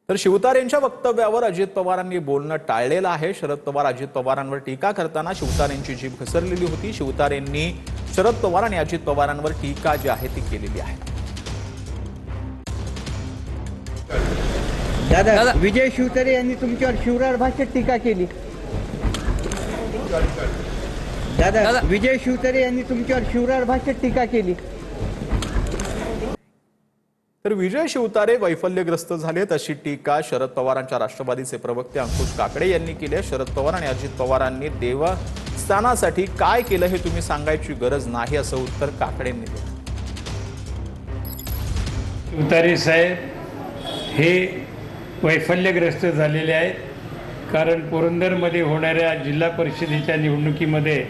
तर शिवतारेंच्या वक्तव्यावर अजित पवारांनी बोलणं टाळलेलं आहे। शरद पवार अजित पवारांवर टीका करताना शिवतारेंची जीभ घसरलेली होती। शिवतारेंनी शरद पवार आणि अजित पवारांवर टीका जी आहे ती केलेली आहे। दादा विजय शिवतारे यांनी तुमच्यावर शिवराळ भाषेत टीका केली। दादा विजय शिवतारे यांनी तुमच्यावर शिवराळ भाषेत टीका केली। तर विजय शिवतारे वैफल्यग्रस्त झालेत अशी टीका शरद पवारांच्या राष्ट्रवादीचे प्रवक्ते अंकुश काकडे यांनी केली आहे। शरद पवार आणि अजित पवारांनी देवस्थानासाठी काय केलं हे तुम्ही सांगायची गरज नाही असं उत्तर काकडेंनी दिलं। शिवतारे साहेब हे वैफल्यग्रस्त झालेले आहेत, कारण पुरंदरमध्ये होणाऱ्या जिल्हा परिषदेच्या निवडणुकीमध्ये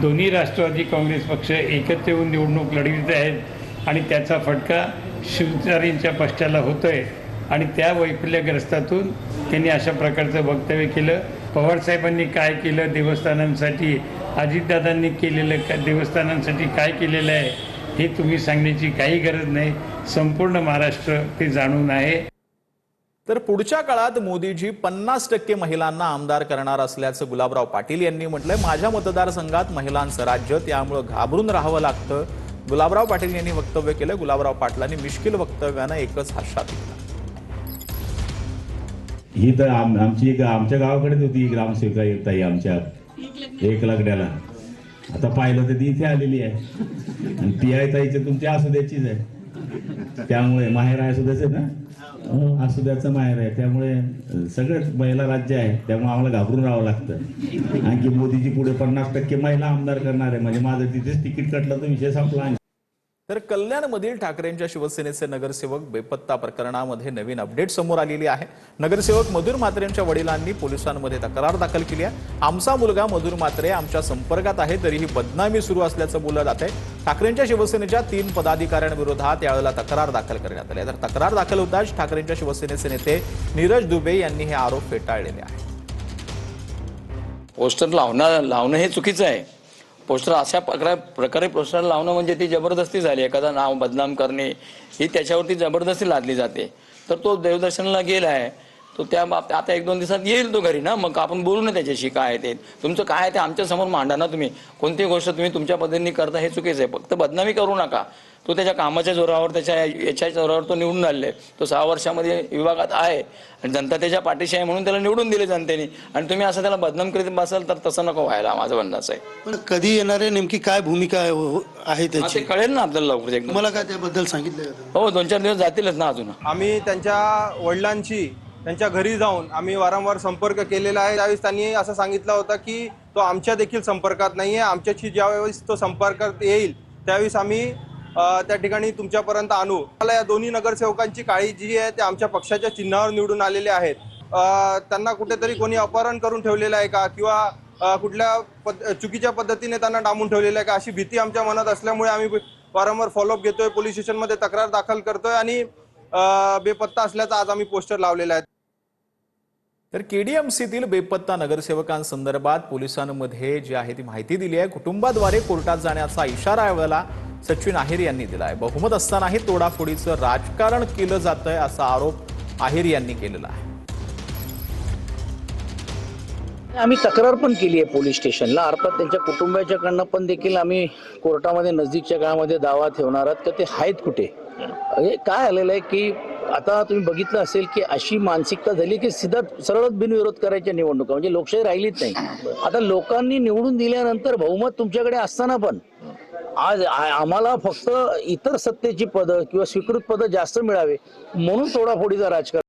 दोन्ही राष्ट्रवादी काँग्रेस पक्ष एकत्र येऊन निवडणूक लढवित आहेत आणि त्याचा फटका शिवतारेंच्या पक्षाला होतोय आणि त्या वैफल्यग्रस्तातून त्यांनी अशा प्रकारचं वक्तव्य केलं। पवारसाहेबांनी काय केलं देवस्थानांसाठी, अजितदादांनी केलेलं देवस्थानांसाठी काय केलेलं आहे हे तुम्ही सांगण्याची काही गरज नाही, संपूर्ण महाराष्ट्र ते जाणून आहे। तर पुढच्या काळात मोदीजी 50% महिलांना आमदार करणार असल्याचं गुलाबराव पाटील यांनी म्हटलंय। माझ्या मतदारसंघात महिलांचं राज्य, त्यामुळे घाबरून राहावं लागतं, गुलाबराव पाटील यांनी वक्तव्य केलं। गुलाबराव पाटलांनी मिश्किल वक्तव्यानं एकच हादसा दिला। ही तर आमच्या गावाकडेच होती ग्रामसेविका ताई आमच्या एक लग्नाला, आता पाहिलं तर ती इथे आलेली आहे आणि ती आहे ताईचे तुमच्या आसुद्याचीच आहे, त्यामुळे माहेर आहे सुद्याच ना, आसुद्याचं माहेर आहे, त्यामुळे सगळंच महिला राज्य आहे, त्यामुळे आम्हाला घाबरून राहावं लागतं। आणखी मोदीजी पुढे 50% महिला आमदार करणार आहे म्हणजे माझं तिथेच तिकीट कटलं तर विषय संपला। तर कल्याणमधील ठाकरेंच्या शिवसेनेचे नगरसेवक बेपत्ता प्रकरणामध्ये नवीन अपडेट समोर आलेली आहे। नगरसेवक मधुर म्हात्रेंच्या वडिलांनी पोलिसांमध्ये तक्रार दाखल केली आहे। आमचा मुलगा मधुर म्हात्रे आमच्या संपर्कात आहे तरीही बदनामी सुरू असल्याचं बोललं जातंय। ठाकरेंच्या शिवसेनेच्या 3 पदाधिकाऱ्यांविरोधात यावेळेला तक्रार दाखल करण्यात आली। तर तक्रार दाखल होताच ठाकरेंच्या शिवसेनेचे नेते नीरज दुबे यांनी हे आरोप फेटाळलेले आहेत। पोस्टर लावणं हे चुकीचं आहे। पोस्टर अशा प्रकारे पोस्टर लावणं म्हणजे ती जबरदस्ती झाली, एखादा नाव बदनाम करणे ही त्याच्यावरती जबरदस्ती लादली जाते। तर तो देवदर्शनाला गेला आहे, तो त्या आता 1-2 दिवसात येईल तो घरी ना, मग आपण बोलू ना त्याच्याशी काय ते तुमचं काय आहे ते आमच्या समोर मांडा ना। तुम्ही कोणती गोष्ट तुम्ही तुमच्या पद्धतीने करता हे चुकीचं आहे, फक्त बदनामी करू नका। तो त्याच्या कामाच्या जोरावर त्याच्या याच्या जोरावर तो निवडून आलेला आहे, तो 6 वर्षामध्ये विभागात आहे आणि जनता त्याच्या पाठीशी आहे म्हणून त्याला निवडून दिले जनतेने, आणि तुम्ही असं त्याला बदनाम करीत बसाल तर तसं नको व्हायला, माझं म्हणणं आहे। पण कधी येणार आहे, नेमकी काय भूमिका आहे त्याची ते कळेल ना आपल्याला लवकर। मला काय त्याबद्दल सांगितलं? हो 2-4 दिवस जातीलच ना अजून। आम्ही त्यांच्या वडिलांची त्यांच्या घरी जाऊन आम्ही वारंवार संपर्क केलेला आहे। त्यावेळेस त्यांनी असं सांगितलं होतं की तो आमच्या देखील संपर्कात नाहीये, आमच्याशी ज्यावेळेस तो संपर्कात येईल त्यावेळेस आम्ही त्या ठिकाणी तुमच्यापर्यंत आणू। मला या दोन्ही नगरसेवकांची काळी जी आहे ते आमच्या पक्षाच्या चिन्हावर निवडून आलेले आहेत। त्यांना कुठेतरी कोणी अपहरण करून ठेवलेलं आहे का किंवा कुठल्या चुकीच्या पद्धतीने त्यांना डांबून ठेवलेलं आहे का अशी भीती आमच्या मनात असल्यामुळे आम्ही वारंवार फॉलोअप घेतोय, पोलीस स्टेशनमध्ये तक्रार दाखल करतोय आणि बेपत्ता असल्याचा आज आम्ही पोस्टर लावलेला आहे। तर केडीएमसीतील बेपत्ता नगरसेवकांसंदर्भात पोलिसांमध्ये जी आहे ती माहिती दिली आहे। कुटुंबाद्वारे कोर्टात जाण्याचा इशारा यावेळेला सचिन आहेर यांनी दिला आहे। बहुमत असतानाही तोडाफोडीचं राजकारण केलं जातंय असा आरोप आहेर यांनी केलेला आहे। आम्ही तक्रार पण केली आहे पोलीस स्टेशनला, अर्थात त्यांच्या कुटुंबाच्याकडनं पण देखील आम्ही कोर्टामध्ये नजदीकच्या काळामध्ये दावा ठेवणार आहोत की ते आहेत कुठे। काय आलेलं आहे की आता तुम्ही बघितलं असेल की अशी मानसिकता झाली की सीधा सरळच बिनविरोध करायच्या निवडणुका, म्हणजे लोकशाही राहिलीच नाही। आता लोकांनी निवडून दिल्यानंतर बहुमत तुमच्याकडे असताना पण आज आम्हाला फक्त इतर सत्तेची पदं किंवा स्वीकृत पदं जास्त मिळावे म्हणून तोडाफोडीचा राजकारण